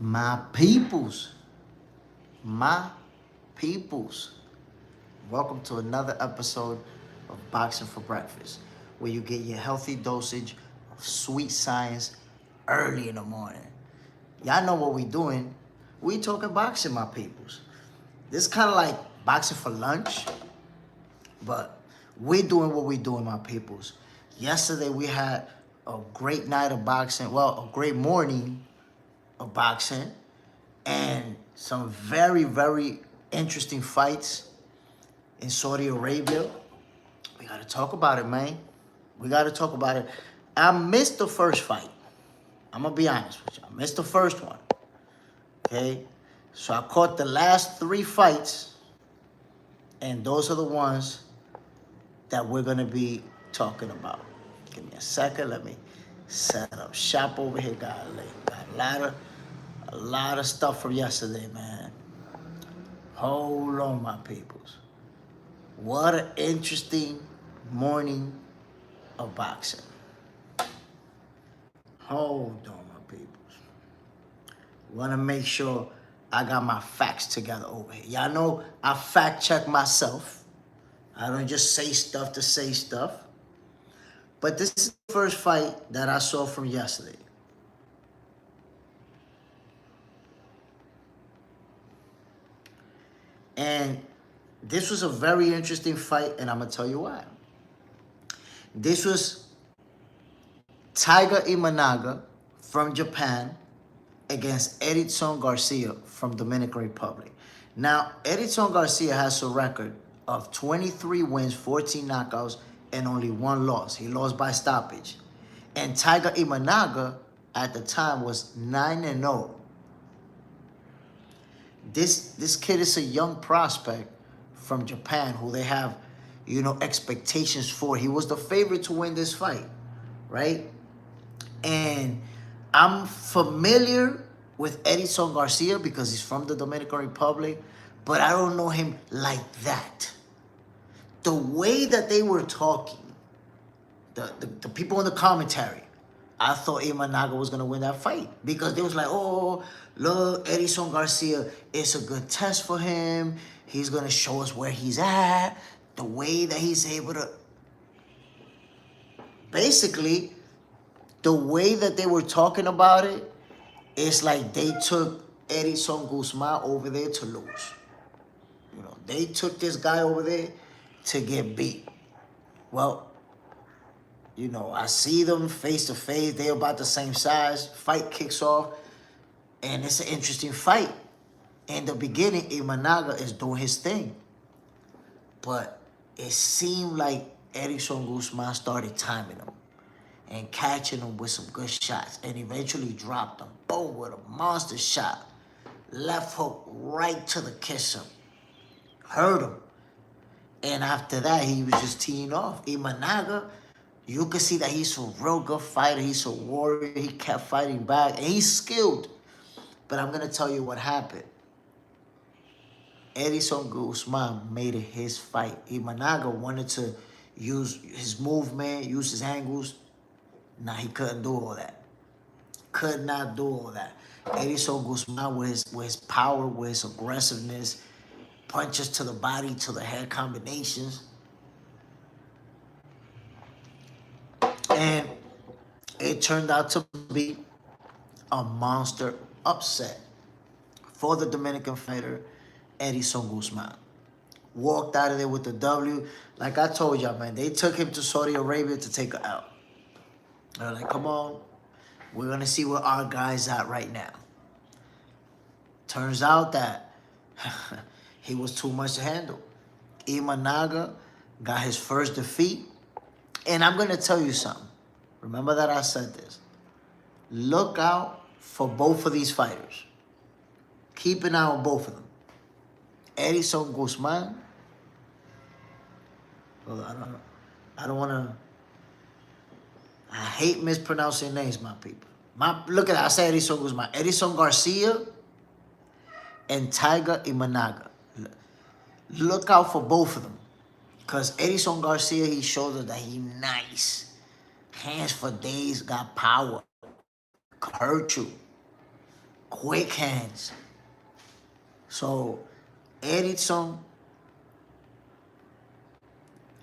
My peoples, my peoples, welcome to another episode of Boxing for Breakfast, where you get your healthy dosage of sweet science early in the morning. Y'all know what we doing. We talking boxing, my peoples. This is kind of like boxing for lunch, but we doing what we doing, my peoples. Yesterday we had a great night of boxing, well, a great morning of boxing, and some very, very interesting fights in Saudi Arabia. We got to talk about it, man. We got to talk about it. I missed the first fight. I'm going to be honest with you. I missed the first one. Okay? So I caught the last three fights, and those are the ones that we're going to be talking about. Give me a second. Let me set up shop over here. Got a lot of stuff from yesterday, man. Hold on, my peoples. What an interesting morning of boxing. Hold on, my peoples. Want to make sure I got my facts together over here. Y'all know I fact check myself. I don't just say stuff to say stuff. But this is the first fight that I saw from yesterday. And this was a very interesting fight, and I'm going to tell you why. This was Taiga Imanaga from Japan against Eridson Garcia from Dominican Republic. Now, Eridson Garcia has a record of 23 wins, 14 knockouts, and only one loss. He lost by stoppage. And Taiga Imanaga at the time was 9-0. This kid is a young prospect from Japan who they have, expectations for. He was the favorite to win this fight, right? And I'm familiar with Eridson Garcia because he's from the Dominican Republic, but I don't know him like that. The way that they were talking, the people in the commentary, I thought Imanaga was going to win that fight because they was like, oh, look, Eridson Garcia, it's a good test for him. He's going to show us where he's at. The way that he's able to... Basically, the way that they were talking about it, it's like they took Eridson Guzman over there to lose. They took this guy over there to get beat. Well, I see them face to face. They're about the same size. Fight kicks off, and it's an interesting fight. In the beginning, Imanaga is doing his thing. But it seemed like Eridson Guzman started timing him and catching him with some good shots and eventually dropped him. Boom, with a monster shot. Left hook right to the kisser. Hurt him. And after that, he was just teeing off. Imanaga, you can see that he's a real good fighter. He's a warrior. He kept fighting back. And he's skilled. But I'm going to tell you what happened. Eridson Guzman made it his fight. Imanaga wanted to use his movement, use his angles. Nah, he couldn't do all that. Could not do all that. Eridson Guzman with his power, with his aggressiveness, punches to the body, to the head combinations. And it turned out to be a monster upset for the Dominican fighter, Eridson Guzman. Walked out of there with the W. Like I told y'all, man, they took him to Saudi Arabia to take a L. They're like, come on, we're going to see where our guy's at right now. Turns out that he was too much to handle. Imanaga got his first defeat. And I'm going to tell you something. Remember that I said this. Look out for both of these fighters. Keep an eye on both of them. Eridson Guzman. Well, I don't want to... I hate mispronouncing names, my people. Look at that. I said Eridson Guzman. Eridson Garcia and Taiga Imanaga. Look out for both of them. Because Eridson Garcia, he showed us that he nice. Hands for days, got power. Hurt you. quick hands. So Eridson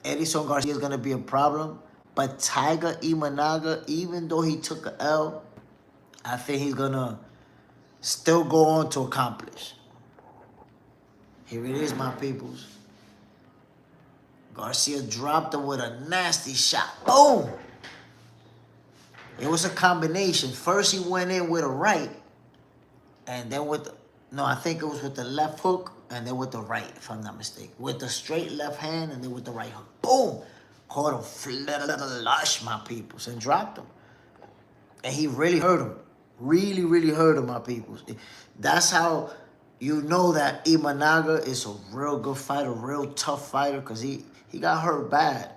Garcia is going to be a problem. But Taiga Imanaga, even though he took a L, I think he's going to still go on to accomplish. Here it is, my peoples. Garcia dropped him with a nasty shot. Boom! It was a combination. First he went in with a right, and then with the, no, I think it was with the left hook, and then with the right, if I'm not mistaken. With the straight left hand, and then with the right hook. Boom! Caught him flush, my peoples, and dropped him. And he really hurt him. Really, really hurt him, my peoples. That's how you know that Imanaga is a real good fighter, real tough fighter, because he got hurt bad.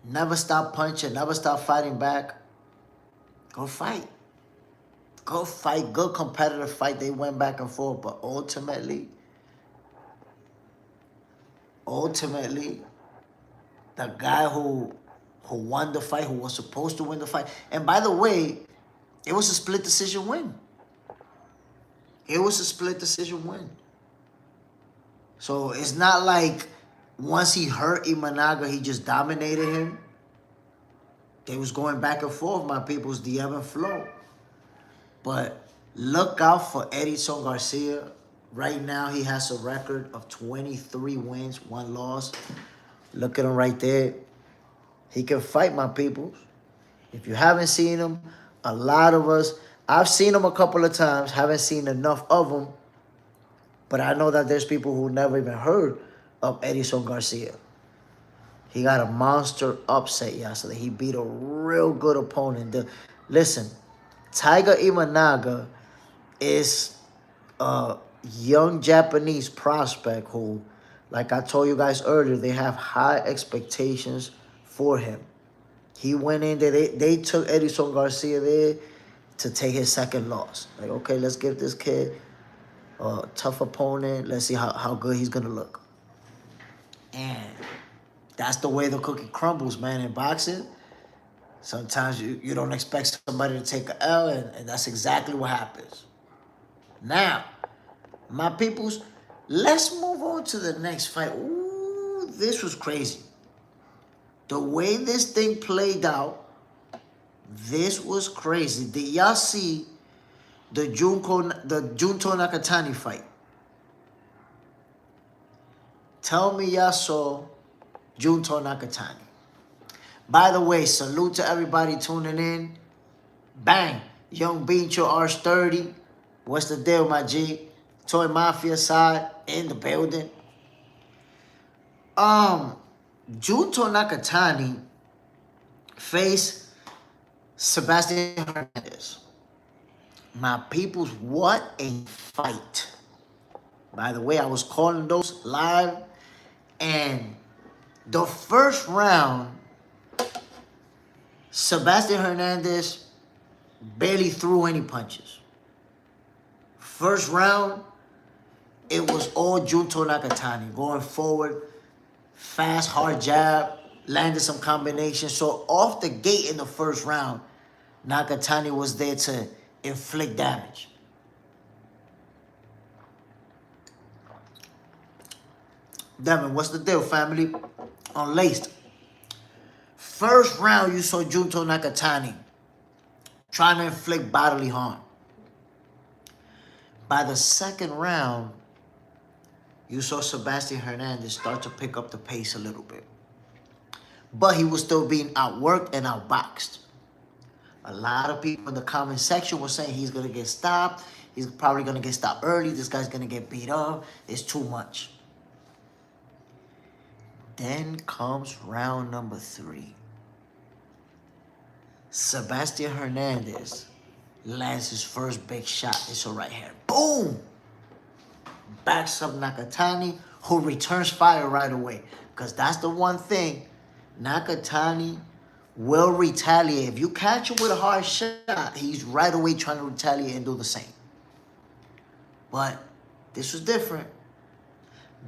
Never stop punching, never stop fighting back. Go fight. Go fight. Good competitive fight. They went back and forth, but ultimately, the guy who won the fight, who was supposed to win the fight, and by the way, it was a split decision win. It was a split decision win. So it's not like once he hurt Imanaga, he just dominated him. They was going back and forth, my people's, the ebb and flow. But look out for Eridson Garcia. Right now, he has a record of 23 wins, 1 loss. Look at him right there. He can fight, my peoples. If you haven't seen him, a lot of us, I've seen him a couple of times, haven't seen enough of him. But I know that there's people who never even heard of Eridson Garcia. He got a monster upset yesterday. He beat a real good opponent. Listen, Taiga Imanaga is a young Japanese prospect who, like I told you guys earlier, they have high expectations for him. He went in there. They took Eridson Garcia there to take his second loss. Like, okay, let's give this kid a tough opponent. Let's see how good he's going to look. And that's the way the cookie crumbles, man, in boxing. Sometimes you don't expect somebody to take an L, and that's exactly what happens. Now, my peoples, let's move on to the next fight. Ooh, this was crazy. The way this thing played out, this was crazy. Did y'all see the Junto Nakatani fight? Tell me y'all saw Junto Nakatani. By the way, salute to everybody tuning in. Bang! Young Beancho R30. What's the deal, my G? Toy Mafia side in the building. Junto Nakatani faced Sebastian Hernandez. My peoples, what a fight. By the way, I was calling those live, and the first round, Sebastian Hernandez barely threw any punches. First round, it was all Junto Nakatani going forward, fast, hard jab, landed some combinations. So off the gate in the first round, Nakatani was there to inflict damage. Devin, what's the deal, family? Unlaced. First round, you saw Junto Nakatani trying to inflict bodily harm. By the second round, you saw Sebastian Hernandez start to pick up the pace a little bit. But he was still being outworked and outboxed. A lot of people in the comment section were saying he's going to get stopped. He's probably going to get stopped early. This guy's going to get beat up. It's too much. Then comes round number 3. Sebastian Hernandez lands his first big shot. It's a right hand. Boom! Backs up Nakatani, who returns fire right away. Because that's the one thing. Nakatani will retaliate. If you catch him with a hard shot, he's right away trying to retaliate and do the same. But this was different.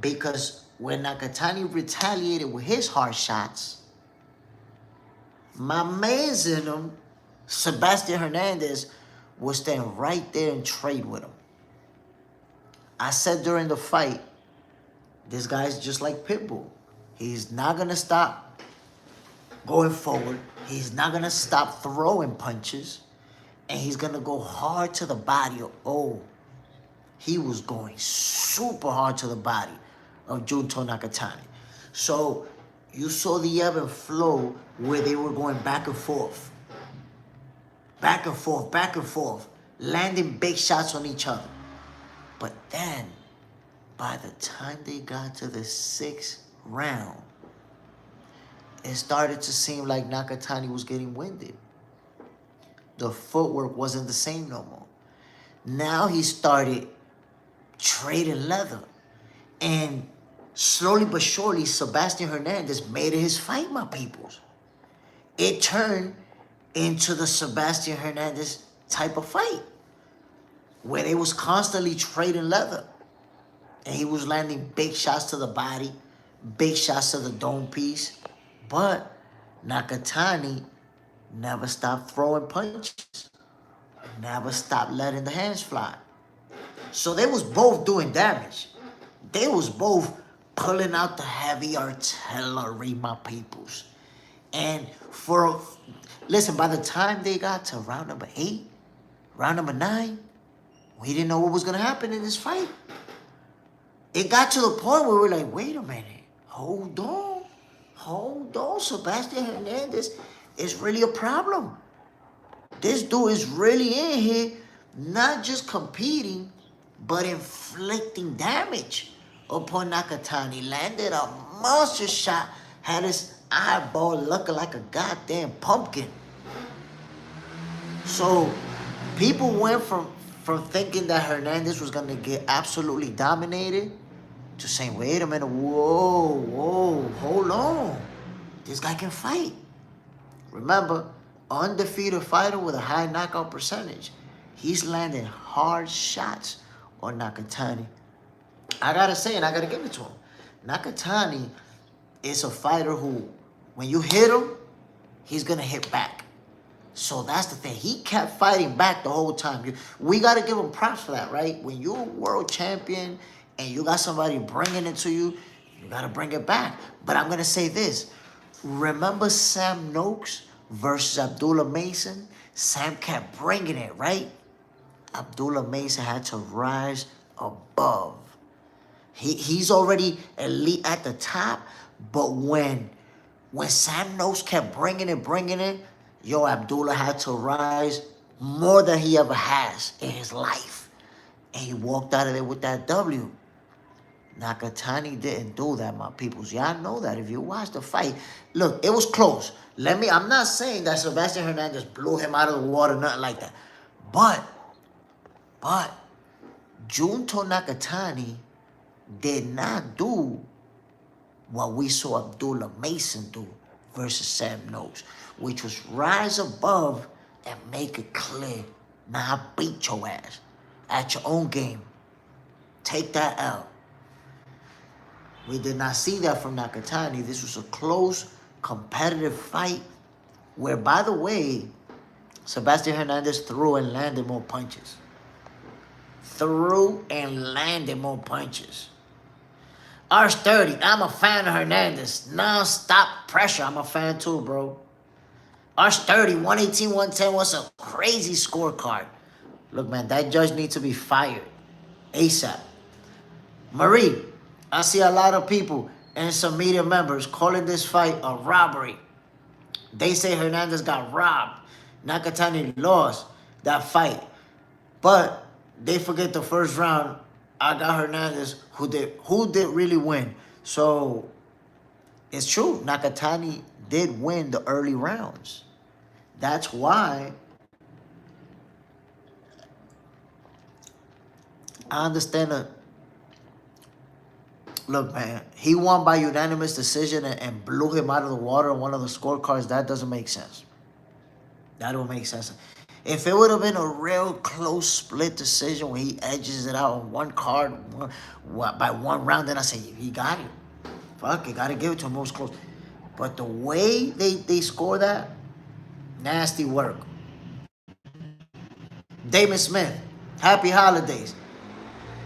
Because when Nakatani retaliated with his hard shots, my man's in him, Sebastian Hernandez, will stand right there and trade with him. I said during the fight, this guy's just like Pitbull. He's not going to stop going forward. He's not going to stop throwing punches. And he's going to go hard to the body. Oh, he was going super hard to the body of Junto Nakatani. So you saw the ebb and flow where they were going back and forth. Back and forth, back and forth. Landing big shots on each other. But then, by the time they got to the 6th round, it started to seem like Nakatani was getting winded. The footwork wasn't the same no more. Now he started trading leather. And slowly but surely, Sebastian Hernandez made it his fight, my peoples. It turned into the Sebastian Hernandez type of fight, where they was constantly trading leather. And he was landing big shots to the body, big shots to the dome piece. But Nakatani never stopped throwing punches. Never stopped letting the hands fly. So they was both doing damage. They was both pulling out the heavy artillery, my peoples. And listen, by the time they got to round number 8, round number 9, we didn't know what was going to happen in this fight. It got to the point where we're like, wait a minute. Hold on. Sebastian Hernandez is really a problem. This dude is really in here, not just competing, but inflicting damage upon Nakatani. Landed a monster shot, had his eyeball looking like a goddamn pumpkin. So people went from thinking that Hernandez was going to get absolutely dominated to saying, wait a minute, whoa, hold on. This guy can fight. Remember, undefeated fighter with a high knockout percentage. He's landing hard shots on Nakatani. I got to say, and I got to give it to him. Nakatani is a fighter who, when you hit him, he's going to hit back. So that's the thing. He kept fighting back the whole time. We got to give him props for that, right? When you're a world champion and you got somebody bringing it to you, you got to bring it back. But I'm going to say this. Remember Sam Noakes versus Abdullah Mason? Sam kept bringing it, right? Abdullah Mason had to rise above. He's already elite at the top, but when Sam Noakes kept bringing it, yo, Abdullah had to rise more than he ever has in his life. And he walked out of there with that W. Nakatani didn't do that, my peoples. Y'all know that if you watch the fight. Look, it was close. I'm not saying that Sebastian Hernandez blew him out of the water, nothing like that. But Junto Nakatani did not do what we saw Abdullah Mason do versus Sam Noakes, which was rise above and make it clear. Nah, I beat your ass at your own game. Take that out. We did not see that from Nakatani. This was a close, competitive fight where, by the way, Sebastian Hernandez threw and landed more punches. R30, I'm a fan of Hernandez. Non-stop pressure. I'm a fan too, bro. R30, 118, 110. What's a crazy scorecard? Look, man, that judge needs to be fired ASAP. Marie, I see a lot of people and some media members calling this fight a robbery. They say Hernandez got robbed. Nakatani lost that fight. But they forget the first round. I got Hernandez who did really win. So it's true. Nakatani did win the early rounds. That's why I understand that. Look, man, he won by unanimous decision and blew him out of the water on one of the scorecards. That doesn't make sense. That don't make sense. If it would have been a real close split decision where he edges it out on one card by one round, then I say, he got it. Fuck it, got to give it to him. It was close. But the way they score that, nasty work. Damon Smith, happy holidays.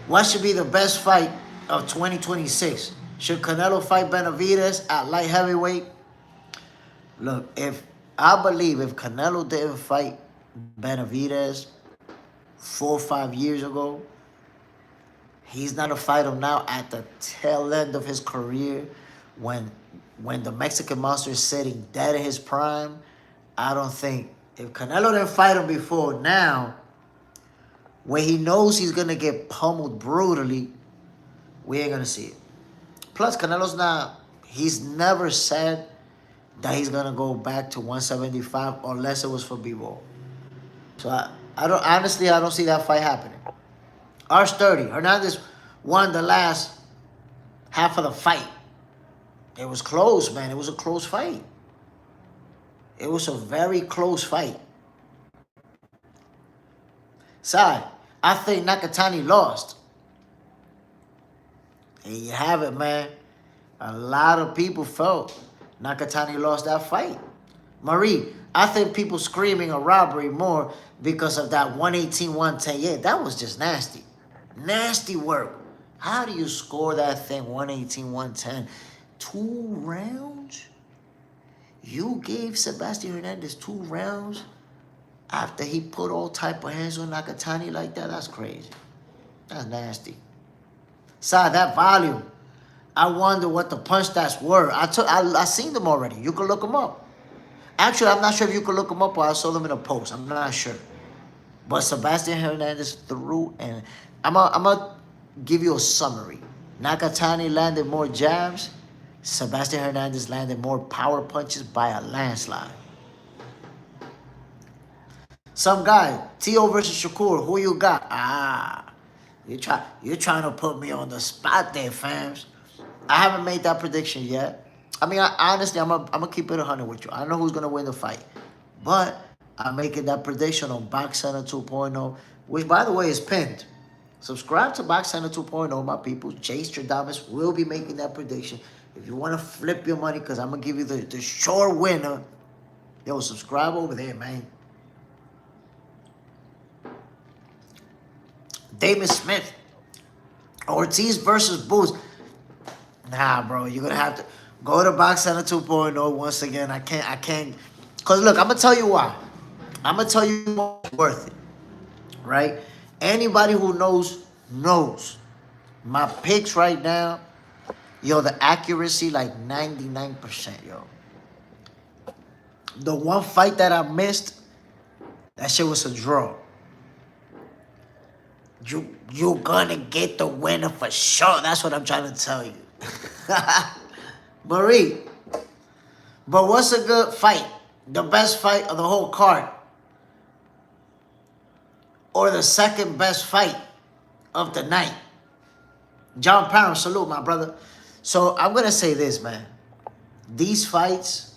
What should be the best fight of 2026? Should Canelo fight Benavidez at light heavyweight? Look, I believe if Canelo didn't fight Benavidez 4 or 5 years ago, he's not a fighter now at the tail end of his career when the Mexican Monster is sitting dead in his prime. I don't think, if Canelo didn't fight him before now, when he knows he's going to get pummeled brutally, we ain't going to see it. Plus, he's never said that he's going to go back to 175 unless it was for B-Roll. So I don't see that fight happening. R30, Hernandez won the last half of the fight. It was close, man. It was a close fight. It was a very close fight. Sorry, I think Nakatani lost. There you have it, man. A lot of people felt Nakatani lost that fight. Marie, I think people screaming a robbery more because of that 118-110. Yeah, that was just nasty. Nasty work. How do you score that thing 118-110? 2 rounds? You gave Sebastian Hernandez 2 rounds after he put all type of hands on Nakatani like that? That's crazy. That's nasty. Side, that volume. I wonder what the punch stats were. I seen them already. You can look them up. Actually, I'm not sure if you can look them up or I saw them in a post. I'm not sure. But Sebastian Hernandez threw, and I'm gonna give you a summary. Nakatani landed more jabs. Sebastian Hernandez landed more power punches by a landslide. Some guy, T.O. versus Shakur, who you got? You're trying to put me on the spot there, fams. I haven't made that prediction yet. I mean, honestly, I'm gonna keep it 100 with you. I know who's gonna win the fight, but I'm making that prediction on Box Center 2.0, which, by the way, is pinned. Subscribe to Box Center 2.0, my people. Jay Stradamus will be making that prediction. If you want to flip your money, because I'm going to give you the sure winner, yo, subscribe over there, man. Damon Smith. Ortiz versus Boots. Nah, bro, you're going to have to go to Box Center 2.0 once again. I can't. Because, look, I'm going to tell you why. I'm going to tell you what's worth it, right? Anybody who knows. My picks right now, yo, the accuracy, like 99%, yo. The one fight that I missed, that shit was a draw. You're gonna get the winner for sure. That's what I'm trying to tell you. Marie, but what's a good fight? The best fight of the whole card? Or the second best fight of the night? John Parham, salute, my brother. So I'm going to say this, man. These fights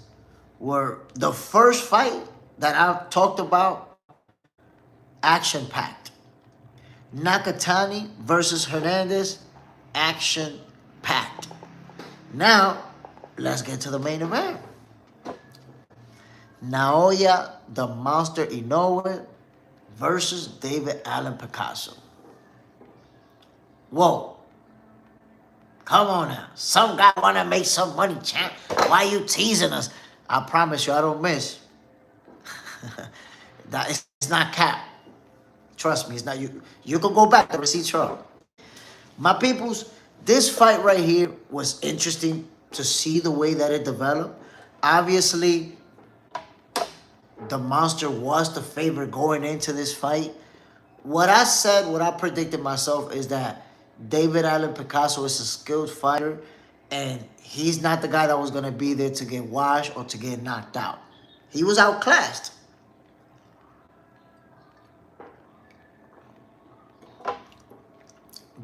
were the first fight that I've talked about, action-packed. Nakatani versus Hernandez, action-packed. Now, let's get to the main event. Naoya, the Monster Inoue versus David Allen Picasso. Whoa. Come on now. Some guy want to make some money, champ. Why you teasing us? I promise you, I don't miss. It's not cap. Trust me, it's not you. You can go back. The receipts are up. My peoples, this fight right here was interesting to see the way that it developed. Obviously, the Monster was the favorite going into this fight. What I predicted myself is that David Allen Picasso is a skilled fighter, and he's not the guy that was going to be there to get washed or to get knocked out. He was outclassed.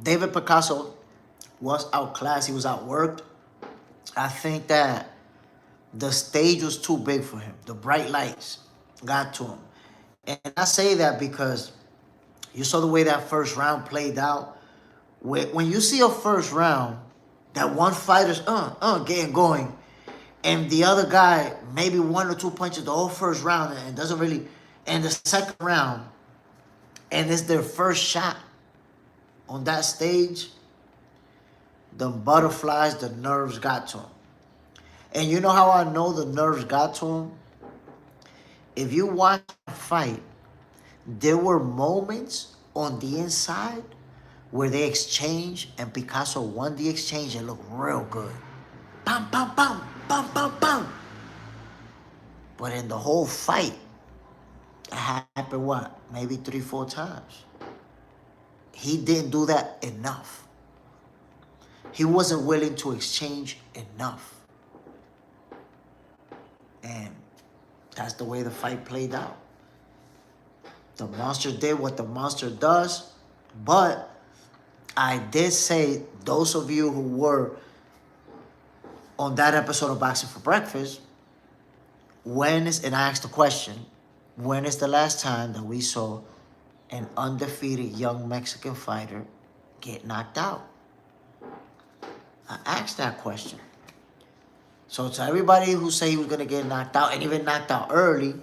David Picasso was outclassed. He was outworked. I think that the stage was too big for him. The bright lights got to him. And I say that because you saw the way that first round played out. When you see a first round, that one fighter's getting going, and the other guy maybe 1 or 2 punches the whole first round and doesn't really, and the second round, And it's their first shot on that stage. The butterflies, the nerves got to him. And you know how I know the nerves got to him? If you watch the fight, there were moments on the inside where they exchanged and Picasso won the exchange and looked real good. Bam, bam, bam, bam, bam, bam. But in the whole fight, it happened what? Maybe 3-4 times. He didn't do that enough. He wasn't willing to exchange enough. And that's the way the fight played out. The monster did what the monster does, but I did say, those of you who were on that episode of Boxing for Breakfast, and I asked the question, when is the last time that we saw an undefeated young Mexican fighter get knocked out? I asked that question. So to everybody who say he was going to get knocked out and even knocked out early,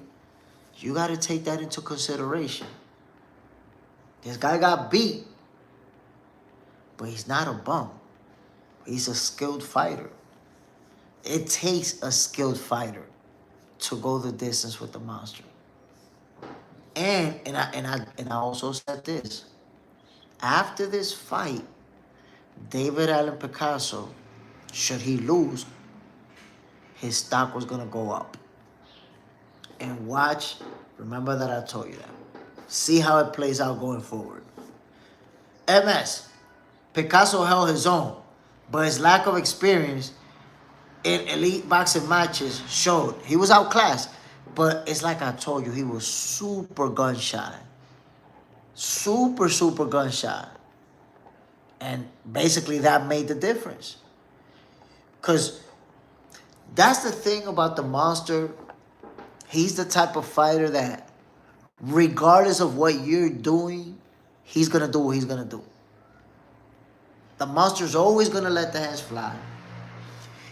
you got to take that into consideration. This guy got beat, but he's not a bum. He's a skilled fighter. It takes a skilled fighter to go the distance with the monster. And I also said this. After this fight, David Allen Picasso, should he lose, his stock was going to go up. And watch, remember that I told you that. See how it plays out going forward. MS, Picasso held his own, but his lack of experience in elite boxing matches showed. He was outclassed, but it's like I told you, he was super gun-shy. Super, super gun-shy. And basically that made the difference. Because that's the thing about the monster. He's the type of fighter that regardless of what you're doing, he's going to do what he's going to do. The monster's always going to let the hands fly.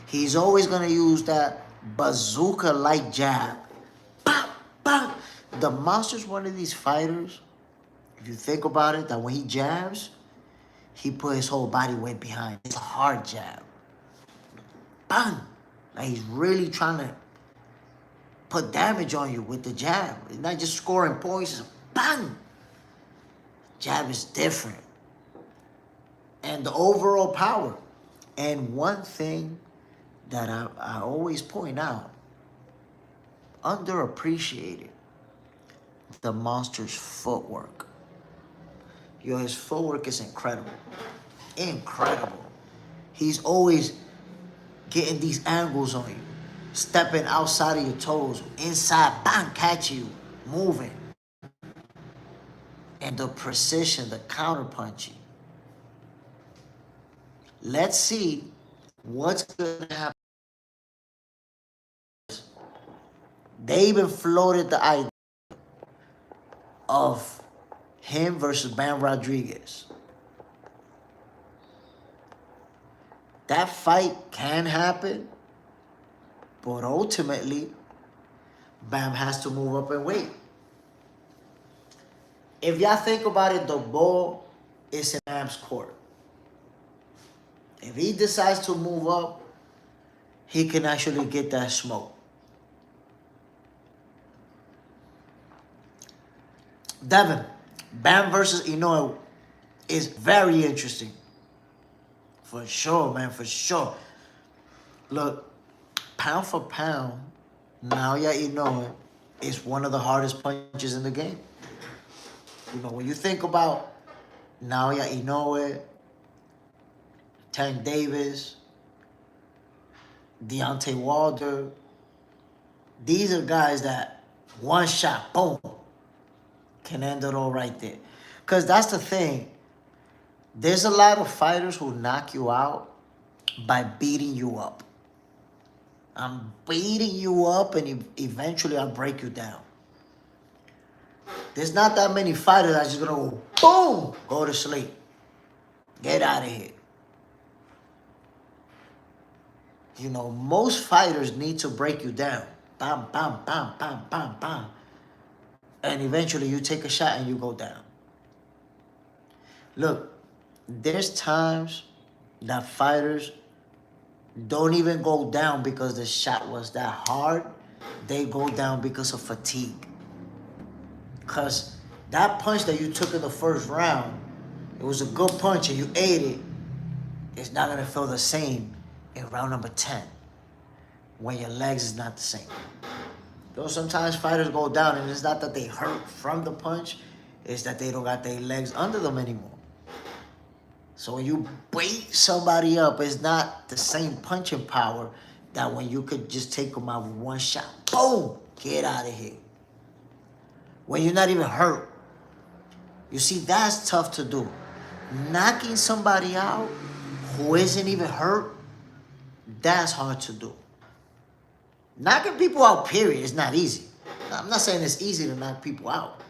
He's always going to use that bazooka-like jab. Bam, bam. The monster's one of these fighters, if you think about it, that when he jabs, he put his whole body weight behind it. It's a hard jab. Bam. Like he's really trying to put damage on you with the jab. It's not just scoring points. It's bang. Jab is different. And the overall power. And one thing that I always point out, underappreciated, the monster's footwork. Yo, his footwork is incredible. Incredible. He's always getting these angles on you. Stepping outside of your toes. Inside, bang, catch you. Moving. And the precision, the counter punching. Let's see what's going to happen. They even floated the idea of him versus Bam Rodriguez. That fight can happen, but ultimately, Bam has to move up and weight. If y'all think about it, the ball is in Bam's court. If he decides to move up, he can actually get that smoke. Devin, Bam versus Inoue is very interesting. For sure, man, for sure. Look, pound for pound, Naoya Inoue is one of the hardest punches in the game. You know, when you think about Naoya Inoue, Tank Davis, Deontay Wilder, these are guys that one shot, boom, can end it all right there. Because that's the thing. There's a lot of fighters who knock you out by beating you up. I'm beating you up and eventually I'll break you down. There's not that many fighters that's just going to go, boom, go to sleep. Get out of here. You know, most fighters need to break you down. Bam, bam, bam, bam, bam, bam. And eventually you take a shot and you go down. Look, there's times that fighters don't even go down because the shot was that hard. They go down because of fatigue. Because that punch that you took in the first round, it was a good punch and you ate it. It's not going to feel the same in round number 10 when your legs is not the same. Though sometimes fighters go down and it's not that they hurt from the punch, it's that they don't got their legs under them anymore. So when you beat somebody up, it's not the same punching power that when you could just take them out with one shot. Boom! Get out of here. When you're not even hurt. You see, that's tough to do. Knocking somebody out who isn't even hurt, that's hard to do. Knocking people out, period, is not easy. I'm not saying it's easy to knock people out.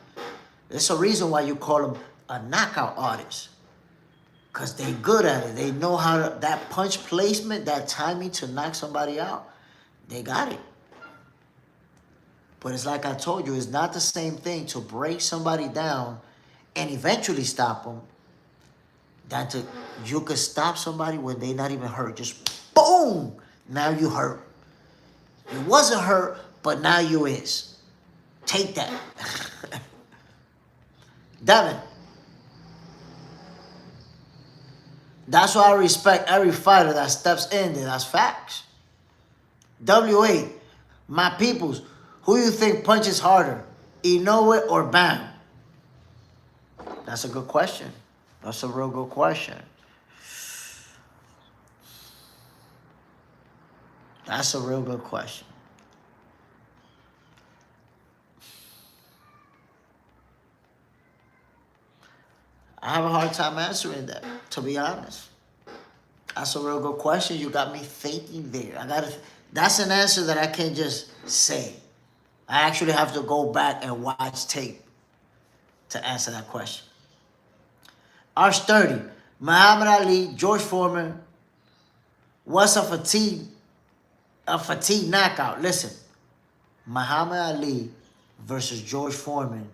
There's a reason why you call them a knockout artist. Because they're good at it. They know how to, that punch placement, that timing to knock somebody out, they got it. But it's like I told you, it's not the same thing to break somebody down and eventually stop them than to, you could stop somebody when they're not even hurt. Just boom, now you hurt. You wasn't hurt, but now you is. Take that. Devin. That's why I respect every fighter that steps in there. That's facts. W8, my peoples, who you think punches harder? Inoue or Bam? That's a good question. That's a real good question. That's a real good question. I have a hard time answering that, to be honest. That's a real good question. You got me thinking there. That's an answer that I can't just say. I actually have to go back and watch tape to answer that question. Arch 30, Muhammad Ali, George Foreman. What's a fatigue knockout? Listen, Muhammad Ali versus George Foreman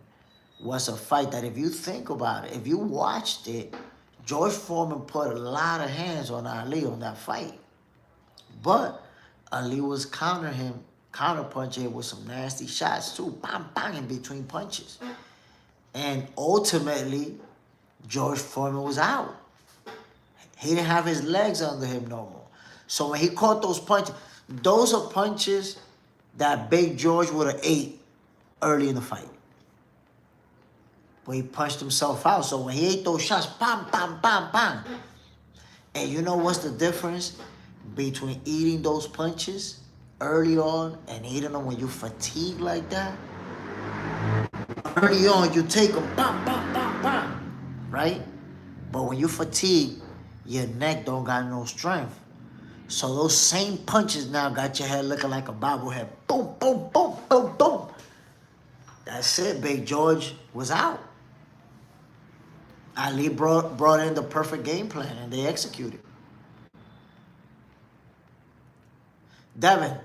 was a fight that, if you think about it, if you watched it, George Foreman put a lot of hands on Ali on that fight. But Ali was counterpunching with some nasty shots too. Bang, bang, in between punches. And ultimately, George Foreman was out. He didn't have his legs under him no more. So when he caught those are punches that Big George would have ate early in the fight. But he punched himself out. So when he ate those shots, bam, bam, bam, bam. And you know what's the difference between eating those punches early on and eating them when you fatigue like that? Early on, you take them, bam, bam, bam, bam, right? But when you fatigue, your neck don't got no strength. So those same punches now got your head looking like a bobblehead. Boom, boom, boom, boom, boom. That's it. Big George was out. Ali brought in the perfect game plan, and they executed. Devin,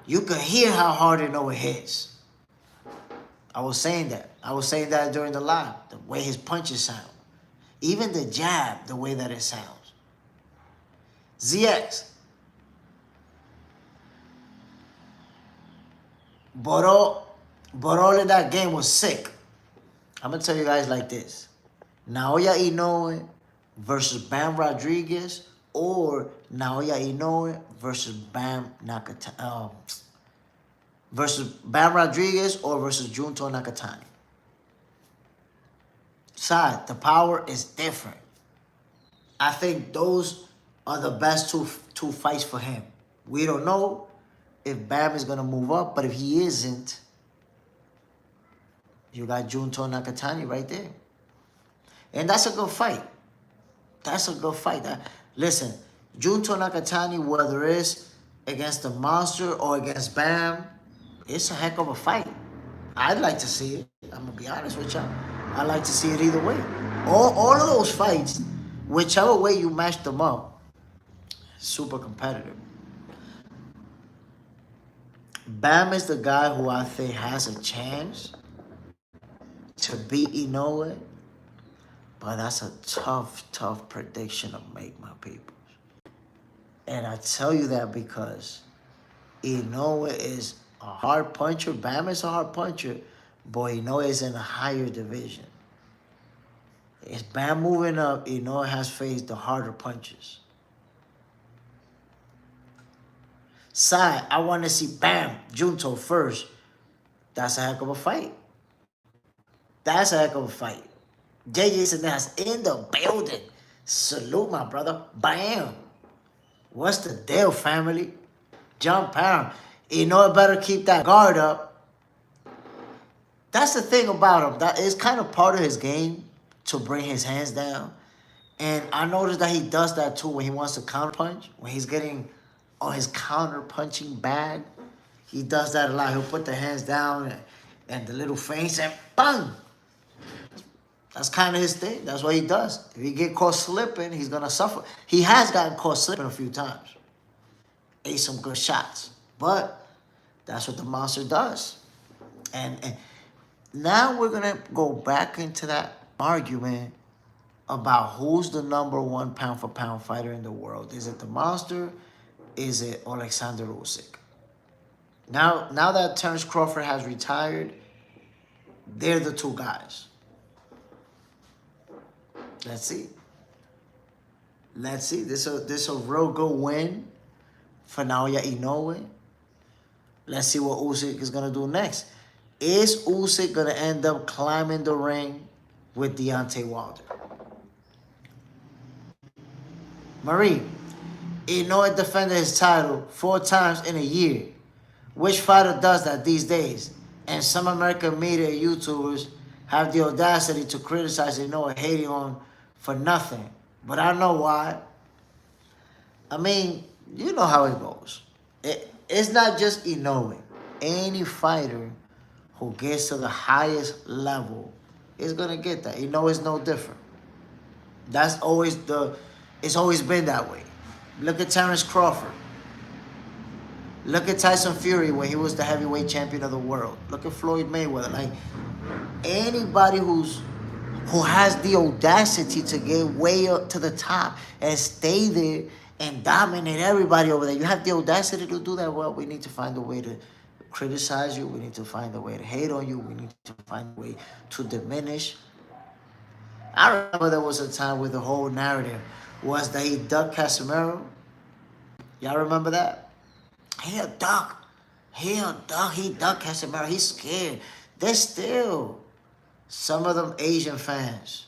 you can hear how hard Inoue hits. I was saying that. I was saying that during the live, the way his punches sound. Even the jab, the way that it sounds. ZX. Borol in that game was sick. I'm going to tell you guys like this. Naoya Inoue versus Bam Rodriguez, or Naoya Inoue versus Bam Nakatani, versus Bam Rodriguez or versus Junto Nakatani. Side, the power is different. I think those are the best two fights for him. We don't know if Bam is going to move up, but if he isn't, you got Junto Nakatani right there. And that's a good fight. That's a good fight. Listen, Junto Nakatani, whether it's against the monster or against Bam, it's a heck of a fight. I'd like to see it. I'm going to be honest with y'all. I'd like to see it either way. All of those fights, whichever way you match them up, super competitive. Bam is the guy who I think has a chance to beat Inoue. But that's a tough, tough prediction to make, my people. And I tell you that because Inoue is a hard puncher. Bam is a hard puncher. But Inoue is in a higher division. Is Bam moving up, Inoue has faced the harder punches. Side, I want to see Bam, Junto first. That's a heck of a fight. That's a heck of a fight. JJ Sinaz in the building. Salute, my brother. Bam. What's the deal, family? Jump pound. Inoue better keep that guard up. That's the thing about him. That is kind of part of his game to bring his hands down. And I noticed that he does that too when he wants to counter punch. When he's getting on his counter punching bag, he does that a lot. He'll put the hands down and the little feints and bang. That's kind of his thing. That's what he does. If he get caught slipping, he's going to suffer. He has gotten caught slipping a few times. Ate some good shots. But that's what the monster does. And now we're going to go back into that argument about who's the #1 pound-for-pound fighter in the world. Is it the monster? Is it Alexander Usyk? Now that Terence Crawford has retired, they're the two guys. Let's see. Let's see. This a real good win for Naoya Inoue. Let's see what Usyk is going to do next. Is Usyk going to end up climbing the ring with Deontay Wilder? Marie, Inoue defended his title 4 times in a year. Which fighter does that these days? And some American media and YouTubers have the audacity to criticize Inoue, hating on for nothing. But I know why. I mean, you know how it goes. It's not just Inoue. Any fighter who gets to the highest level is going to get that. Inoue is no different. That's always it's always been that way. Look at Terence Crawford. Look at Tyson Fury when he was the heavyweight champion of the world. Look at Floyd Mayweather. Like, anybody who has the audacity to get way up to the top and stay there and dominate everybody over there. You have the audacity to do that. Well, we need to find a way to criticize you. We need to find a way to hate on you. We need to find a way to diminish. I remember there was a time where the whole narrative was that he ducked Casemiro. Y'all remember that? He'll duck. He ducked Casemiro. He's scared. There's still some of them Asian fans.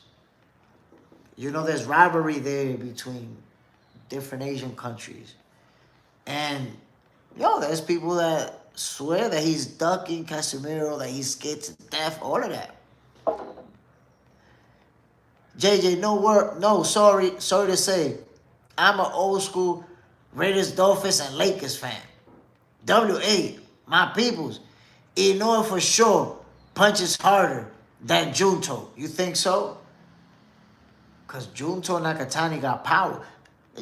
You know, there's rivalry there between different Asian countries. And, there's people that swear that he's ducking Casemiro, that he's scared to death, all of that. JJ, sorry to say, I'm an old school Raiders, Dolphins, and Lakers fan. WA, my peoples, Inoue for sure punches harder than Junto. You think so? Because Junto Nakatani got power.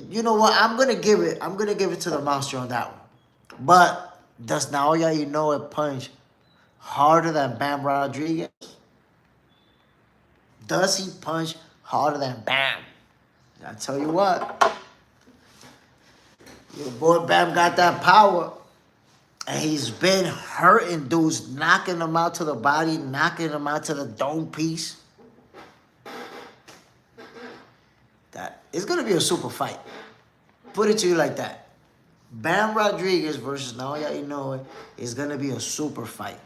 You know what? I'm gonna give it to the monster on that one. But does Naoya Inoue punch harder than Bam Rodriguez? Does he punch harder than Bam? I tell you what, your boy Bam got that power. And he's been hurting dudes, knocking them out to the body, knocking them out to the dome piece. That it's going to be a super fight. Put it to you like that. Bam Rodriguez versus Naoya Inoue is going to be a super fight.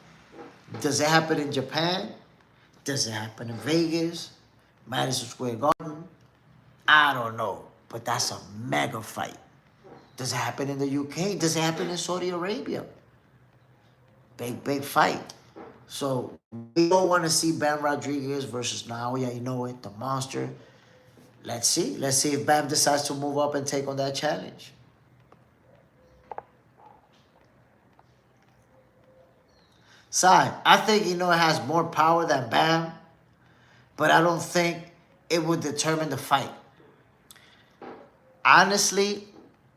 Does it happen in Japan? Does it happen in Vegas? Madison Square Garden? I don't know. But that's a mega fight. Does it happen in the UK? Does it happen in Saudi Arabia? Big fight. So we all want to see Bam Rodriguez versus Naoya Inoue, the monster. Let's see. Let's see if Bam decides to move up and take on that challenge. Side, I think Inoue has more power than Bam, but I don't think it would determine the fight. Honestly,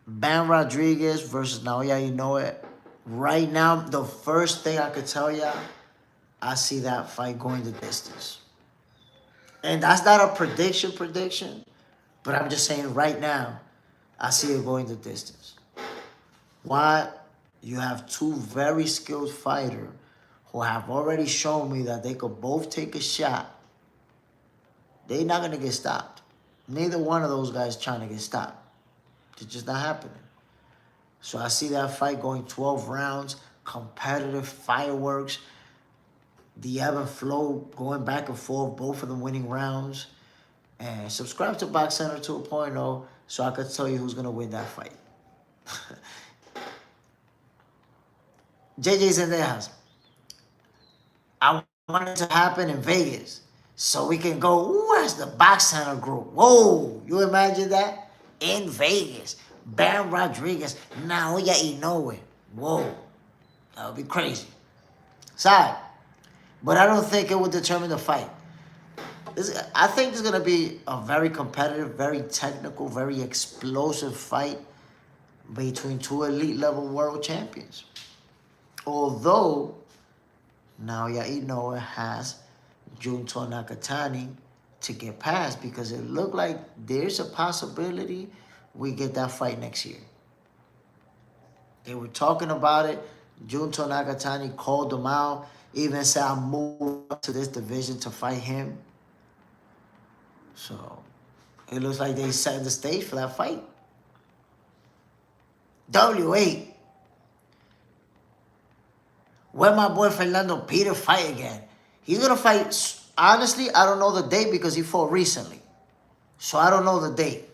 Bam Rodriguez versus Naoya Inoue, right now, the first thing I could tell y'all, I see that fight going the distance. And that's not a prediction, but I'm just saying right now, I see it going the distance. Why? You have two very skilled fighters who have already shown me that they could both take a shot. They're not going to get stopped. Neither one of those guys trying to get stopped. It's just not happening. So I see that fight going 12 rounds, competitive fireworks, the ebb and flow going back and forth, both of them winning rounds. And subscribe to Box Center 2.0 so I could tell you who's going to win that fight. JJ's in their house. I want it to happen in Vegas so we can go, where's the Box Center group? Whoa, you imagine that? In Vegas. Bam Rodriguez, Naoya Inoue. Whoa, that would be crazy. Sorry, but I don't think it would determine the fight. I think it's going to be a very competitive, very technical, very explosive fight between two elite level world champions. Although Naoya Inoue has Junto Nakatani to get past, because it looked like there's a possibility we get that fight next year. They were talking about it. Junto Nakatani called them out, even said I'm moving up to this division to fight him. So it looks like they set the stage for that fight. W8. Where my boy Fernando Peter fight again? He's going to fight, honestly, I don't know the date because he fought recently. So I don't know the date.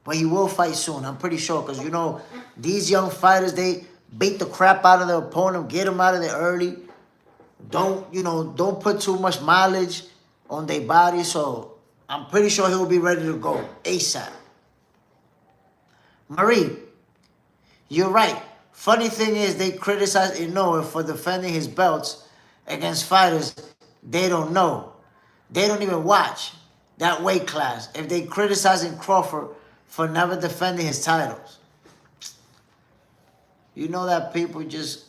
But he will fight soon, I'm pretty sure. Because, you know, these young fighters, they beat the crap out of their opponent, get them out of there early. Don't put too much mileage on their body. So I'm pretty sure he'll be ready to go ASAP. Marie, you're right. Funny thing is, they criticize Inoue for defending his belts against fighters they don't know. They don't even watch that weight class. If they criticizing Crawford for never defending his titles. You know that people just,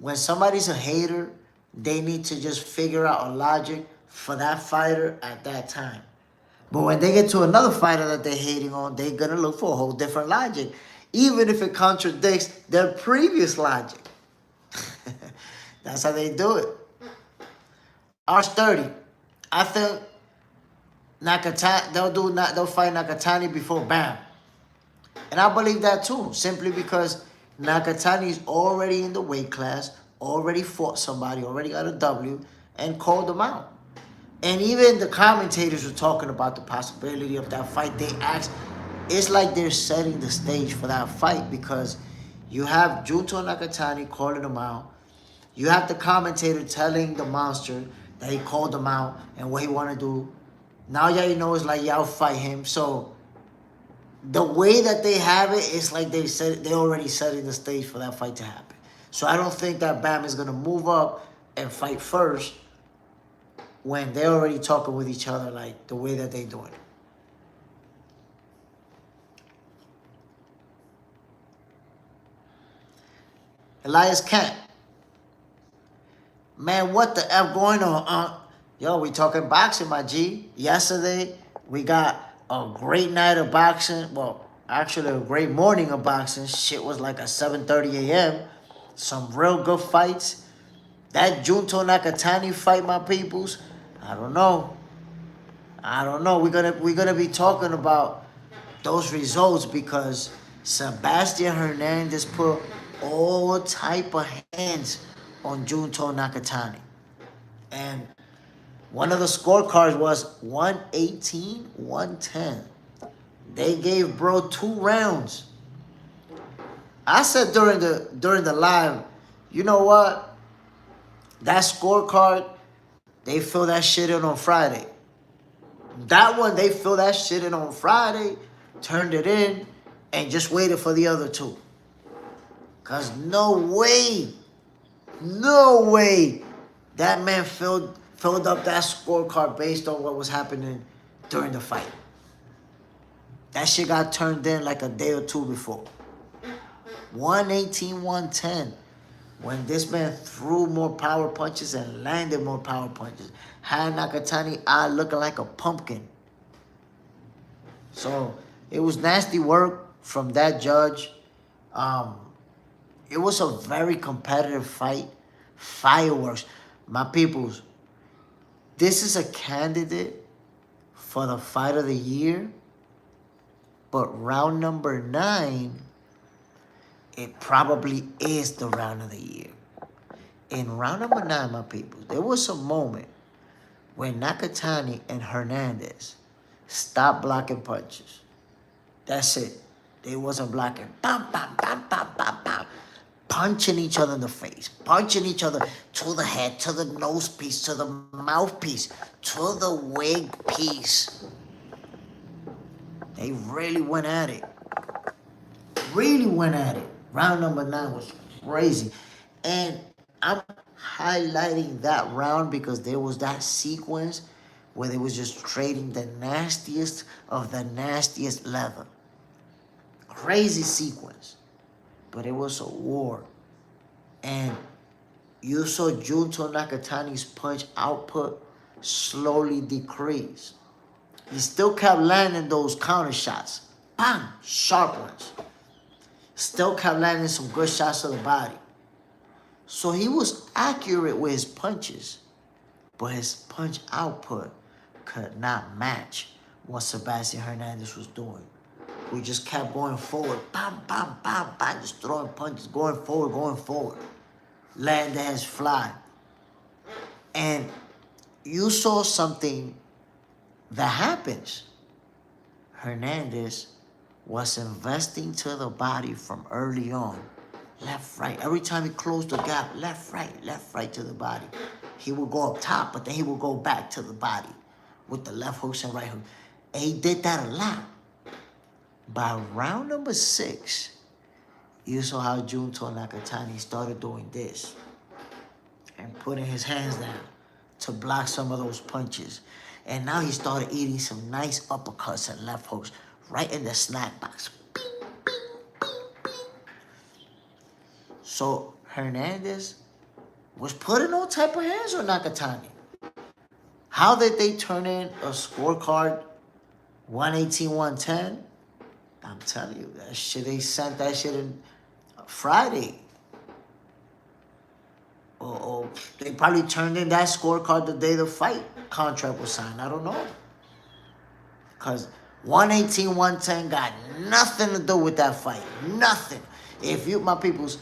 when somebody's a hater, they need to just figure out a logic for that fighter at that time. But when they get to another fighter that they're hating on, they're going to look for a whole different logic, even if it contradicts their previous logic. That's how they do it. R30. I think Nakatani, they'll fight Nakatani before Bam. And I believe that too, simply because Nakatani's already in the weight class, already fought somebody, already got a W, and called them out. And even the commentators were talking about the possibility of that fight. They asked, it's like they're setting the stage for that fight, because you have Junto Nakatani calling them out. You have the commentator telling the monster that he called them out and what he want to do. Now yeah, you know, it's like, yeah, I'll fight him. So the way that they have it, it's like they're already setting the stage for that fight to happen. So I don't think that Bam is going to move up and fight first when they're already talking with each other like the way that they're doing it. Elias Kent. Man, what the F going on? Yo, we talking boxing, my G. Yesterday, we got a great night of boxing. Well, actually, a great morning of boxing. Shit was like at 7:30 a.m. Some real good fights. That Junto Nakatani fight, my peoples, I don't know. We're gonna be talking about those results, because Sebastian Hernandez put all type of hands on Junto Nakatani. And one of the scorecards was 118-110. They gave bro 2 rounds. I said during the live, you know what? That scorecard, they fill that shit in on Friday. That one, they fill that shit in on Friday, turned it in, and just waited for the other 2. Because no way that man filled up that scorecard based on what was happening during the fight. That shit got turned in like a day or 2 before. 118-110. when this man threw more power punches and landed more power punches. Had Nakatani eye looking like a pumpkin. So it was nasty work from that judge. It was a very competitive fight. Fireworks. My peoples, this is a candidate for the fight of the year. But round number 9, it probably is the round of the year. In round number 9, my people, there was a moment when Nakatani and Hernandez stopped blocking punches. That's it. They wasn't blocking. Bam, bam, bam, bam, bam, bam. Punching each other in the face. Punching each other to the head, to the nose piece, to the mouthpiece, to the wig piece. They really went at it. Really went at it. Round number 9 was crazy. And I'm highlighting that round because there was that sequence where they was just trading the nastiest of the nastiest leather. Crazy sequence. But it was a war. And you saw Junto Nakatani's punch output slowly decrease. He still kept landing those counter shots. Bang! Sharp ones. Still kept landing some good shots to the body. So he was accurate with his punches, but his punch output could not match what Sebastian Hernandez was doing. We just kept going forward. Bam, bam, bam, bam. Just throwing punches, going forward, going forward. Letting the hands fly. And you saw something that happens. Hernandez was investing to the body from early on. Left, right. Every time he closed the gap, left, right to the body. He would go up top, but then he would go back to the body with the left hooks and right hook. And he did that a lot. By round number 6, you saw how Junto Nakatani started doing this and putting his hands down to block some of those punches. And now he started eating some nice uppercuts and left hooks right in the snack box. Bing, bing, bing, bing. So Hernandez was putting all type of hands on Nakatani. How did they turn in a scorecard 118-110? I'm telling you, that shit, they sent that shit in Friday. Or they probably turned in that scorecard the day the fight contract was signed. I don't know. Because 118-110 got nothing to do with that fight. Nothing. If you, my peoples,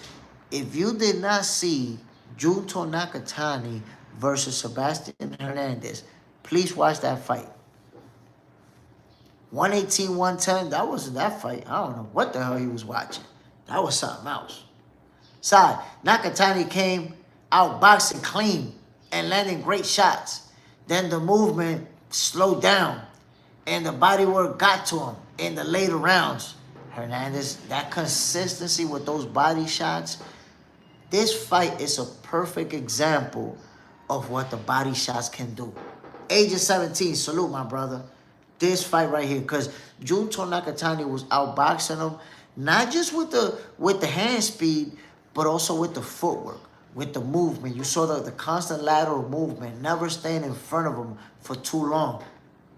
if you did not see Junto Nakatani versus Sebastian Hernandez, please watch that fight. 118-110, that wasn't that fight. I don't know what the hell he was watching. That was something else. Side, Nakatani came out boxing clean and landing great shots. Then the movement slowed down and the body work got to him in the later rounds. Hernandez, that consistency with those body shots, this fight is a perfect example of what the body shots can do. Age of 17, salute my brother. This fight right here, because Junto Nakatani was outboxing him, not just with the hand speed, but also with the footwork, with the movement. You saw the constant lateral movement, never staying in front of him for too long.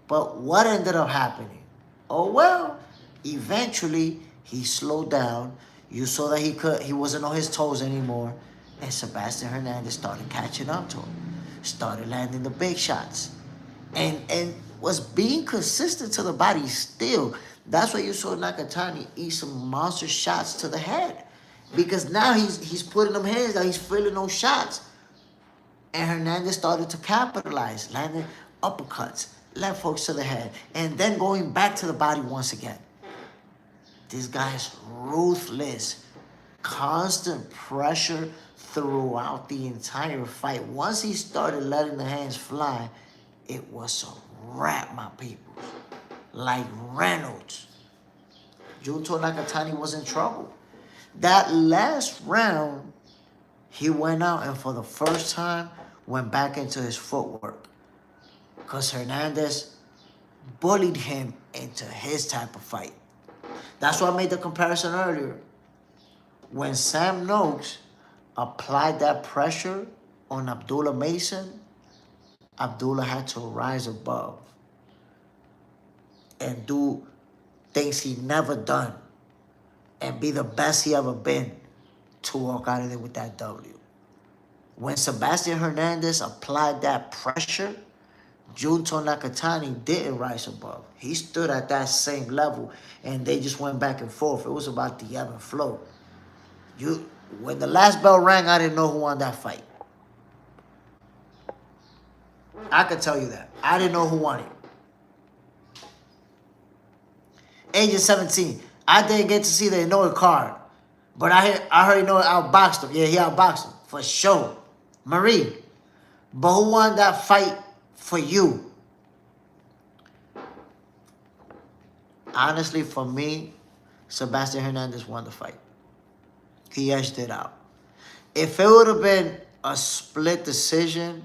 But what ended up happening? Oh well, eventually he slowed down. You saw that he wasn't on his toes anymore, and Sebastian Hernandez started catching up to him, started landing the big shots, and was being consistent to the body still. That's why you saw Nakatani eat some monster shots to the head. Because now he's putting them hands down, he's feeling those shots. And Hernandez started to capitalize, landing uppercuts, left hooks to the head, and then going back to the body once again. This guy's ruthless. Constant pressure throughout the entire fight. Once he started letting the hands fly, it was a wrap, my people. Like Reynolds. Junto Nakatani was in trouble. That last round, he went out and for the first time went back into his footwork. Because Hernandez bullied him into his type of fight. That's why I made the comparison earlier. When Sam Noakes applied that pressure on Abdullah Mason, Abdullah had to rise above and do things he never done and be the best he ever been to walk out of there with that W. When Sebastian Hernandez applied that pressure, Junto Nakatani didn't rise above. He stood at that same level, and they just went back and forth. It was about the ebb and flow. When the last bell rang, I didn't know who won that fight. I could tell you that. I didn't know who won it. Age of 17. I didn't get to see the Inoue card. But I heard Inoue outboxed him. Yeah, he outboxed him. For sure. Marie. But who won that fight for you? Honestly, for me, Sebastian Hernandez won the fight. He edged it out. If it would have been a split decision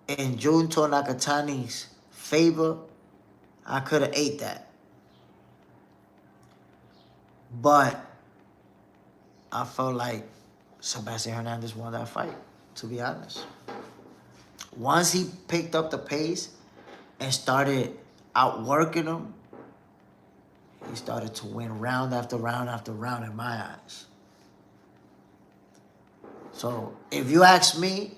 in Junto Nakatani's favor, I could have ate that. But I felt like Sebastian Hernandez won that fight, to be honest. Once he picked up the pace and started outworking him, he started to win round after round after round in my eyes. So if you ask me,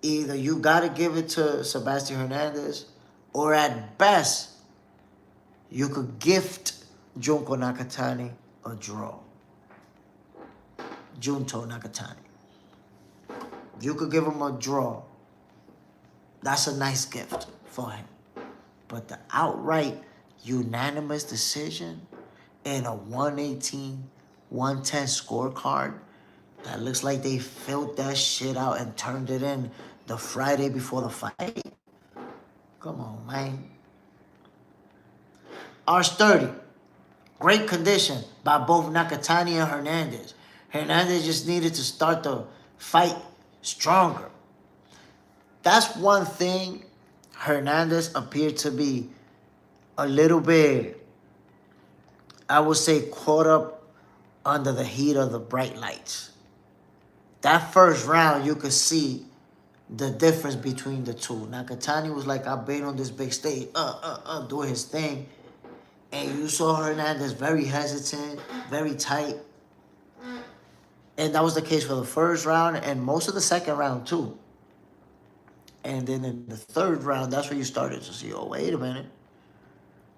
either you got to give it to Sebastian Hernandez, or at best, you could gift Junto Nakatani a draw. Junto Nakatani. You could give him a draw. That's a nice gift for him. But the outright unanimous decision in a 118-110 scorecard, that looks like they filled that shit out and turned it in the Friday before the fight. Come on, man. R30. Great condition by both Nakatani and Hernandez. Hernandez just needed to start the fight stronger. That's one thing Hernandez appeared to be a little bit, I would say, caught up under the heat of the bright lights. That first round, you could see the difference between the two. Nakatani was like, I've been on this big stage, doing his thing. And you saw Hernandez very hesitant, very tight. And that was the case for the first round and most of the second round, too. And then in the third round, that's where you started to see, oh, wait a minute.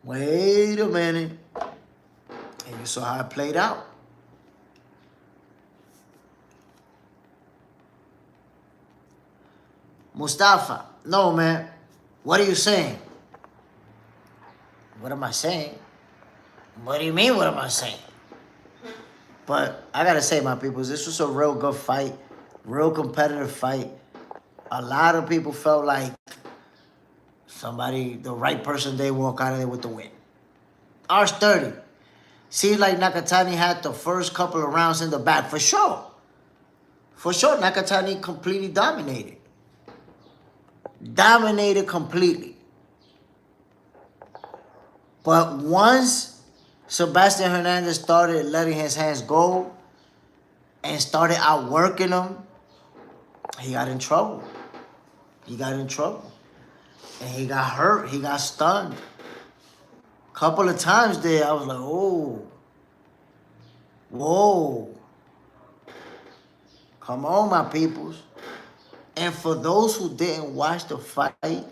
Wait a minute. And you saw how it played out. Mustafa, no, man. What are you saying? What am I saying? What do you mean, what am I saying? But I got to say, my people, this was a real good fight, real competitive fight. A lot of people felt like the right person, they walk out of there with the win. Arch 30. Seems like Nakatani had the first couple of rounds in the bag, for sure. For sure, Nakatani completely dominated. Dominated completely. But once Sebastian Hernandez started letting his hands go and started outworking him, he got in trouble. He got in trouble. And he got hurt. He got stunned. A couple of times there, I was like, oh. Whoa. Come on, my peoples. And for those who didn't watch the fight,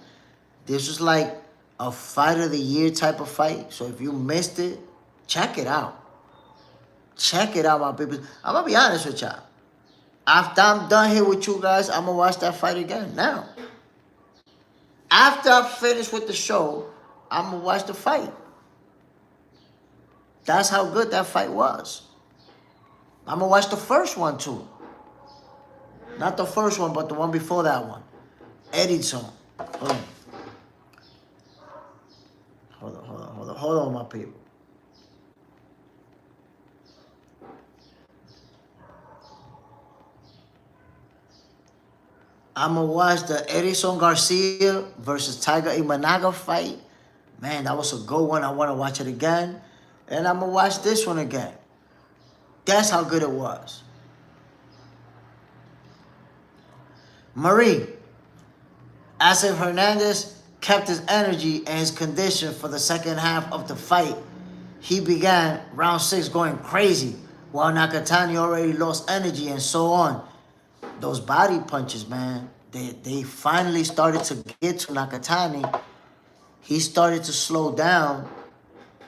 this was like a fight of the year type of fight. So if you missed it, check it out. Check it out, my people. I'm going to be honest with y'all. After I'm done here with you guys, I'm going to watch that fight again now. After I finish with the show, I'm going to watch the fight. That's how good that fight was. I'm going to watch the first one too. Not the first one, but the one before that one. Eridson. Hold on, my people. I'm going to watch the Eridson Garcia versus Taiga Imanaga fight. Man, that was a good one. I want to watch it again. And I'm going to watch this one again. That's how good it was. Marie, as if Hernandez kept his energy and his condition for the second half of the fight, he began round 6 going crazy, while Nakatani already lost energy and so on. Those body punches, man, they finally started to get to Nakatani. He started to slow down,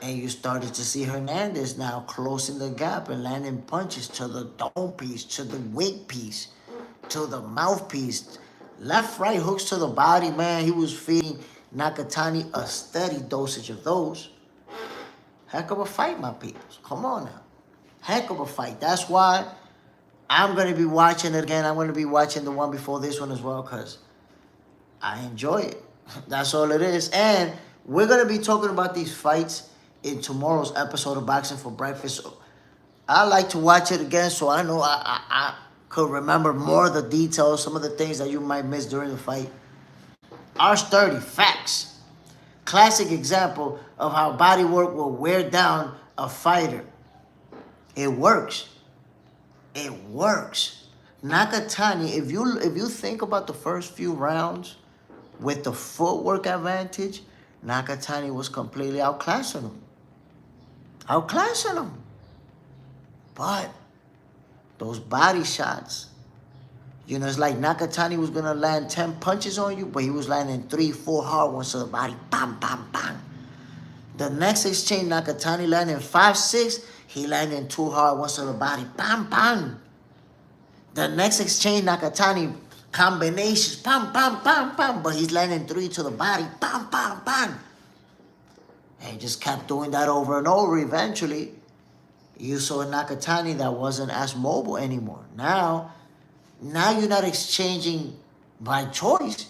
and you started to see Hernandez now closing the gap and landing punches to the dome piece, to the wig piece, to the mouthpiece. Left, right hooks to the body, man. He was feeding Nakatani a steady dosage of those. Heck of a fight, my people. Come on now. Heck of a fight. That's why I'm going to be watching it again. I'm going to be watching the one before this one as well because I enjoy it. That's all it is. And we're going to be talking about these fights in tomorrow's episode of Boxing for Breakfast. So I like to watch it again so I know I could remember more of the details, some of the things that you might miss during the fight. R30, facts. Classic example of how body work will wear down a fighter. It works. It works. Nakatani, if you think about the first few rounds with the footwork advantage, Nakatani was completely outclassing him. Outclassing him. But those body shots, you know, it's like Nakatani was going to land 10 punches on you, but he was landing 3, 4 hard ones to the body. Bam, bam, bam. The next exchange, Nakatani landing 5, 6. He landing 2 hard ones to the body. Bam, bam. The next exchange, Nakatani combinations. Bam, bam, bam, bam. But he's landing 3 to the body. Bam, bam, bam. And he just kept doing that over and over. Eventually, you saw a Nakatani that wasn't as mobile anymore. Now you're not exchanging by choice.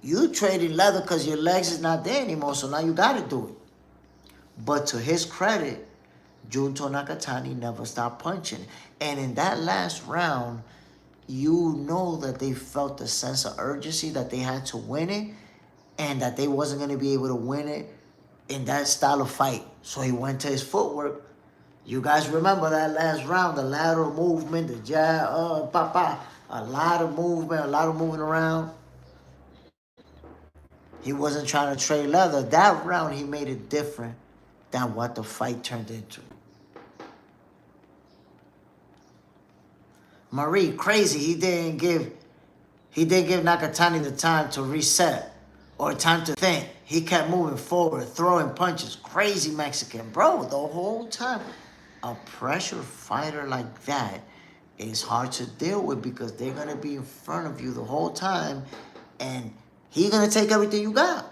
You trading leather because your legs is not there anymore, so now you got to do it. But to his credit, Junto Nakatani never stopped punching. And in that last round, you know that they felt the sense of urgency that they had to win it and that they wasn't going to be able to win it in that style of fight. So he went to his footwork. You guys remember that last round, the lateral movement, the jab, a lot of movement, a lot of moving around. He wasn't trying to trade leather. That round, he made it different than what the fight turned into. Marie, crazy. He didn't give Nakatani the time to reset or time to think. He kept moving forward, throwing punches. Crazy Mexican. Bro, the whole time. A pressure fighter like that is hard to deal with because they're going to be in front of you the whole time and he's going to take everything you got.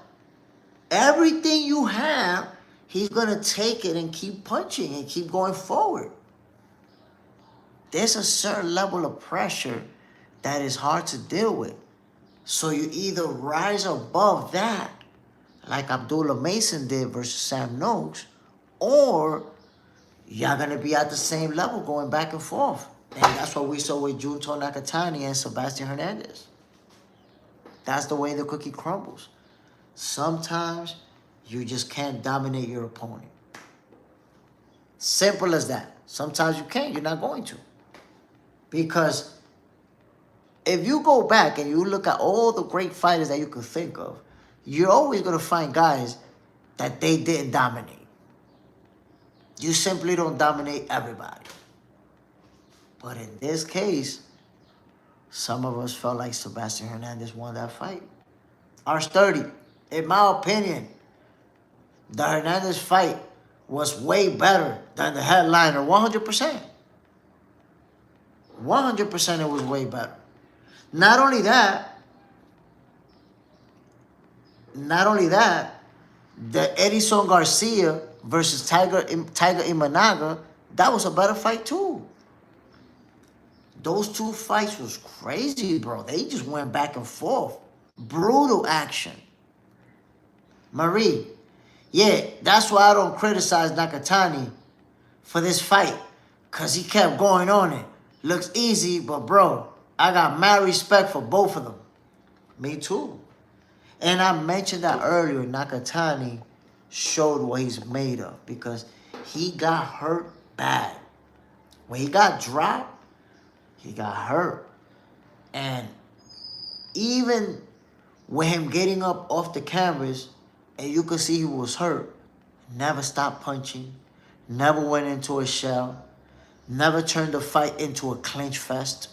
Everything you have, he's going to take it and keep punching and keep going forward. There's a certain level of pressure that is hard to deal with. So you either rise above that, like Abdullah Mason did versus Sam Noakes, or y'all going to be at the same level going back and forth. And that's what we saw with Junto Nakatani and Sebastian Hernandez. That's the way the cookie crumbles. Sometimes you just can't dominate your opponent. Simple as that. Sometimes you can't. You're not going to. Because if you go back and you look at all the great fighters that you could think of, you're always going to find guys that they didn't dominate. You simply don't dominate everybody. But in this case, some of us felt like Sebastian Hernandez won that fight. R30, in my opinion, the Hernandez fight was way better than the headliner, 100%. 100% it was way better. Not only that, the Eridson Garcia versus Taiga Imanaga, that was a better fight too. Those two fights was crazy, bro. They just went back and forth. Brutal action. Marie, yeah, that's why I don't criticize Nakatani for this fight. Because he kept going on it. Looks easy, but bro, I got mad respect for both of them. Me too. And I mentioned that earlier, Nakatani showed what he's made of because he got hurt bad. When he got dropped, he got hurt. And Even with him getting up off the canvas, and you could see he was hurt, never stopped punching, never went into a shell, never turned the fight into a clinch fest,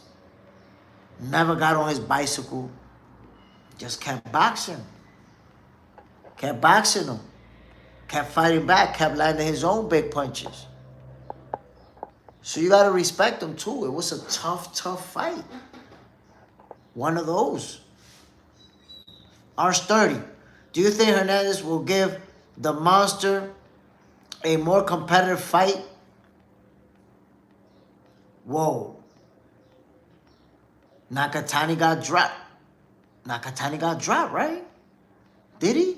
never got on his bicycle, just kept boxing. Kept boxing him. Kept fighting back, kept landing his own big punches. So you got to respect him too. It was a tough, tough fight. One of those. R30. Do you think Hernandez will give the monster a more competitive fight? Whoa. Nakatani got dropped. Nakatani got dropped, right? Did he?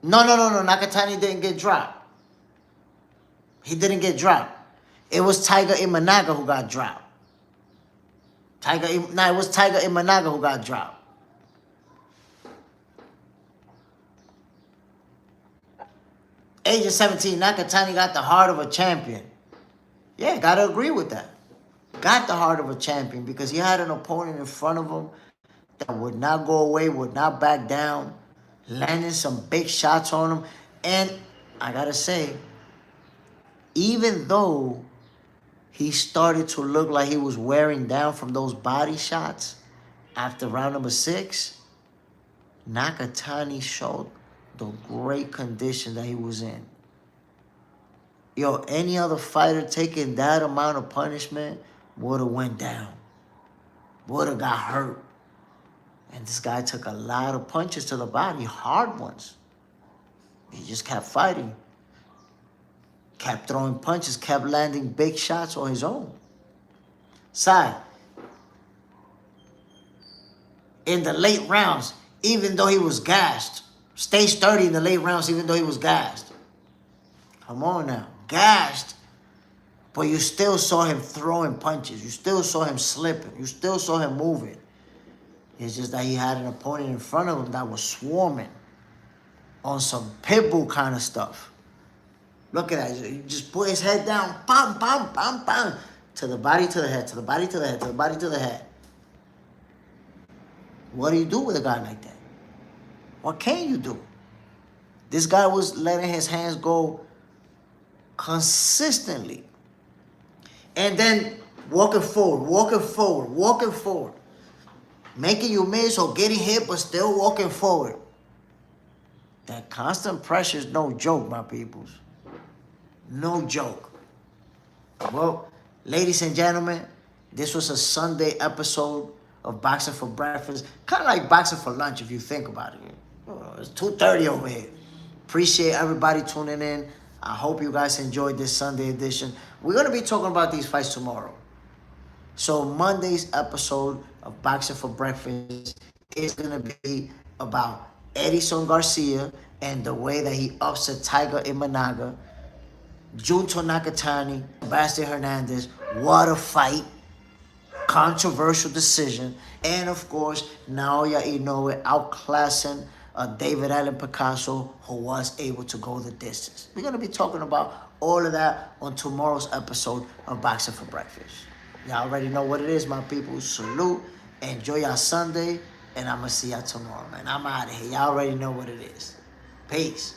No. Nakatani didn't get dropped. He didn't get dropped. It was Taiga Imanaga who got dropped. It was Taiga Imanaga who got dropped. Age of 17, Nakatani got the heart of a champion. Yeah, gotta agree with that. Got the heart of a champion because he had an opponent in front of him that would not go away, would not back down, landing some big shots on him. And I gotta say, even though he started to look like he was wearing down from those body shots after round number 6, Nakatani showed the great condition that he was in. Yo, any other fighter taking that amount of punishment would have went down, would have got hurt. And this guy took a lot of punches to the body, hard ones. He just kept fighting, kept throwing punches, kept landing big shots on his own. Side, in the late rounds, even though he was gassed, stay sturdy in the late rounds even though he was gassed. Come on now, gassed. But you still saw him throwing punches. You still saw him slipping. You still saw him moving. It's just that he had an opponent in front of him that was swarming on some pitbull kind of stuff. Look at that. He just put his head down. Bam, bam, bam, bam. To the body, to the head, to the body, to the head, to the body, to the head. What do you do with a guy like that? What can you do? This guy was letting his hands go consistently. And then walking forward. Making you miss or getting hit, but still walking forward. That constant pressure is no joke, my peoples. No joke. Well, ladies and gentlemen, this was a Sunday episode of Boxing for Breakfast. Kind of like boxing for lunch if you think about it. It's 2:30 over here. Appreciate everybody tuning in. I hope you guys enjoyed this Sunday edition. We're going to be talking about these fights tomorrow. So Monday's episode of Boxing for Breakfast is going to be about Eridson Garcia and the way that he upset Taiga Imanaga, Junto Nakatani, Sebastian Hernandez. What a fight. Controversial decision. And of course, Naoya Inoue outclassing David Allen Picasso, who was able to go the distance. We're going to be talking about all of that on tomorrow's episode of Boxing for Breakfast. Y'all already know what it is, my people. Salute. Enjoy your Sunday. And I'm going to see y'all tomorrow, man. I'm out of here. Y'all already know what it is. Peace.